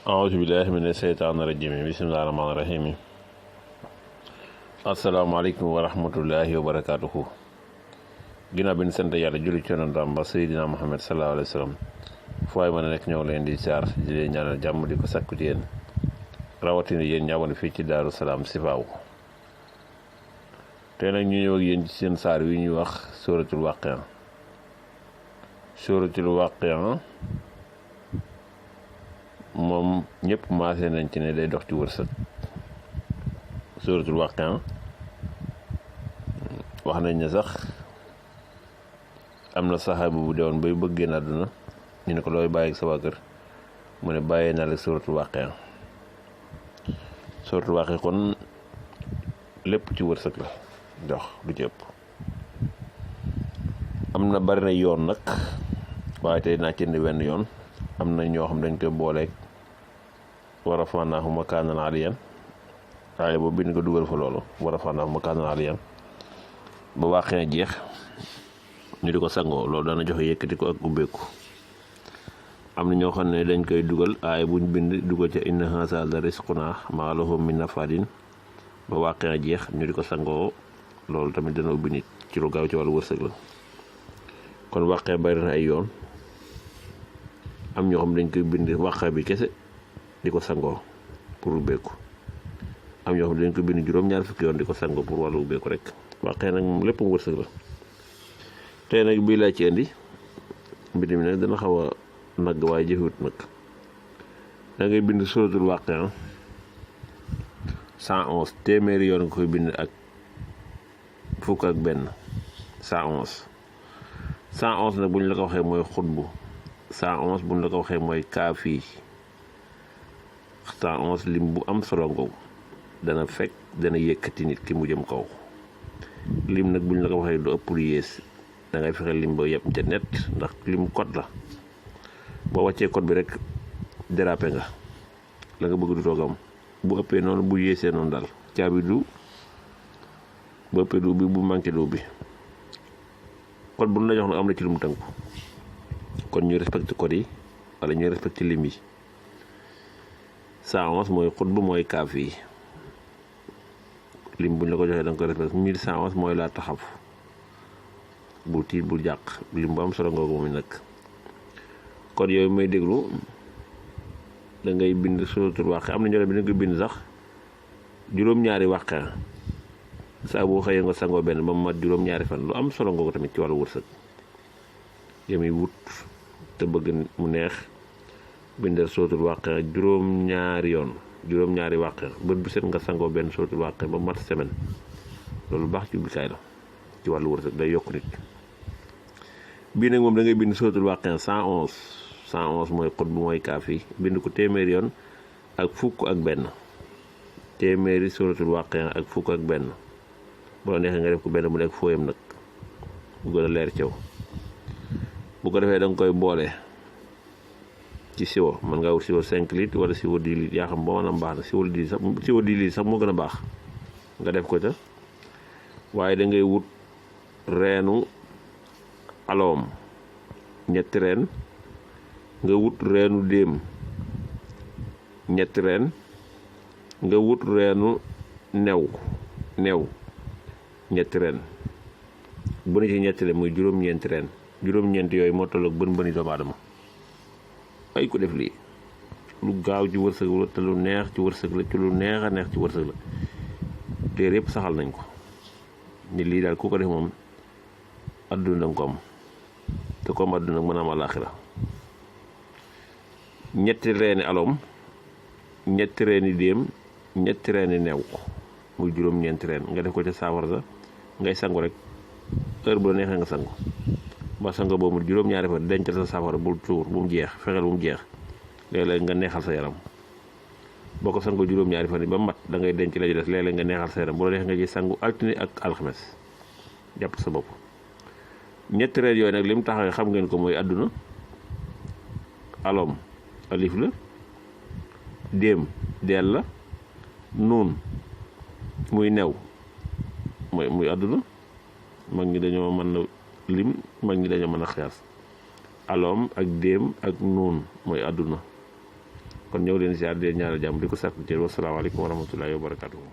أعوذ بالله من الشيطان الرجيم بسم الله الرحمن الرحيم asalaamaaleykum wa rahmatullahi wa barakaatuhu. ginnaaw bi ñu sant yàlla julli ci yonentam ba Seydina Muhammad sallallahu alayhi wa sallam fu waay mën a nekk ñoo ngi leen di siyaar di leen ñaanal jàmm di ko sakku ci yéen rawatina yéen ñaawoon fii ci Daaru Salaam Sifaaw. te nag ñu ñëw ak yéen ci seen saar wi ñuy wax suratul Waaqi'a. suratul Waaqi'a moom ñëpp maase nañ ci ne day dox ci wërsëg. suratul Waaqi'a wax nañ ne sax am na saxaaba bu deewoon bay bëgg génn àdduna ñu ne ko looy bàyyi ak sa waa kër mu ne bàyyee naa la suratul Waaqi'a. suratul Waaqi'a kon lépp ci wërsëg la dox du ci ëpp. am na bari na yoon nag waaye tey naa ci indi wenn yoon. am na ñoo xam dañ koy booleeg wa rafa'naahu makaanan aliyyan waaye boobu bind ko dugal fa loolu wa rafa'naahu makaanan aliyyan ba Waaqi'a jeex ñu di ko sangoo loolu dana joxe yëkkati ko ak ubbeeku. am na ñoo xam ne dañ koy dugal waaye buñ bind dugal ca inna haazaa la rizqunaa maa lahu min nafaadin ba Waaqi'a jeex ñu di ko sangoo loolu tamit dana ubbi nit ci lu gaaw ci wàllu wërsëg la. kon Waaqi'a bari na ay yoon. am ñoo xam dañ koy bind Waaqi'a bi kese di ko sangoo pour ubbeeku. am ñoo xam dañ ko bind juróom-ñaar fukki yoon di ko sangoo pour wàllu ubbeeku rek. Waaqi'a nag moom lépp mu wërsëg la. tey nag bii laa ci indi mbind mi nag dana xaw a nagg waaye jëfewut nag. da ngay bind suratul Waaqi'a 111 téeméeri yoon nga koy bind ak fukk ak benn 111. 111 nag bu ñu la ko waxee mooy xutbu. 111 bu ñu la ko waxee mooy kaafi. 111 lim bu am solo ngoogu dana fekk dana yëkkati nit ki mu jëm kaw. lim nag bu ñu la ko waxee du ëpp lu yées da ngay fexe lim ba yëpp ca net ndax lim code la boo wàccee code bi rek dérapé nga la nga bëgg du toog am bu ëppee noonu bu yéesee noonu daal caabi du bu ëppee du bi bu manqué du bi code bu ñu la jox nag am na ci lu mu tënku kon ñu respecté code yi wala ñuy respecté lim yi. 111 mooy xutbu mooy kaaf yi lim buñ la ko joxee da nga ko respecté 1111 mooy laa taxaf bul tiit bul jàq lim bu am solo nga ko moom nag. kon yooyu may déglu da ngay bind suratul Waaqi'a am na ñoo xam ne dañ koy bind sax juróom-ñaari Waaqi'a saa boo xëyee nga sangoo benn ba mu mat juróom-ñaari fan lu am solo nga ko tamit ci wàllu wërsëg. yami wut te bëgg mu neex bindal suratul Waaqi'a juróom-ñaari yoon juróom-ñaari Waaqi'a bët bu set nga sangoo benn suratul Waaqi'a ba mat semaine loolu baax ci ubbikaay la ci wàllu wërsëg day yokk nit. bii nag moom da ngay bind suratul Waaqi'a 111 mooy xutbu mooy kaaf yi bind ko téeméeri yoon ak fukk ak benn téeméeri suratul Waaqi'a ak fukk ak benn bu la neexee nga def ko benn mu nekk fooyam nag bu gën a leer caw. bu ko defee da nga koy boole ci siwo mën ngaa wut siwo 5 litres wala siwo 10 litres yaa xam ba maanaam baax na siwo 10 litres sax moo gën a baax nga def ko ca. waaye da ngay wut reenu aloom ñetti reen nga wut reenu déem ñetti reen nga wut reenu new ñetti reen bu ne ci ñetti reen muy juróom-ñeenti reen juróom-ñeenti yooyu moo tolloog bën-bëni doomu aadama. ay ko def lii lu gaaw ci wërsëg la te lu neex ci wërsëg la ci lu neex a neex ci wërsëg la téere yëpp saxal nañ ko ni lii daal ku ko def moom adduna danga ko am te ko am adduna mën a am àllaaxira. ñetti reeni aloom ñetti reeni déem ñetti reeni new muy juróom-ñeenti reen nga def ko ca saafara sa ngay sangu rek heure bu la neexee nga sangu ba sango boobu juróom-ñaari fa dencal sa saafara bul tuur bu mu jeex fexeel bu mu jeex léeg-léeg nga neexal sa yaram boo ko sangoo juróom-ñaari fan yi ba mat da ngay denc la ji des léeg-léeg nga neexal sa yaram bu la neex nga ci sangu altine ak alxames jàpp sa bopp. ñetti reen yooyu nag li mu taxawee xam ngeen ko mooy àdduna aloom alif la déem deel la nuun muy new muy àdduna mag ñi dañoo mën na lim mag ñi dañoo mën a xiyaas aloom ak déem ak nuun mooy àdduna kon ñëw leen ziar di leen ñaanal jàmm di ko sàkku ci wasalaamaaleykum wa rahmatullahi wa barakatuhu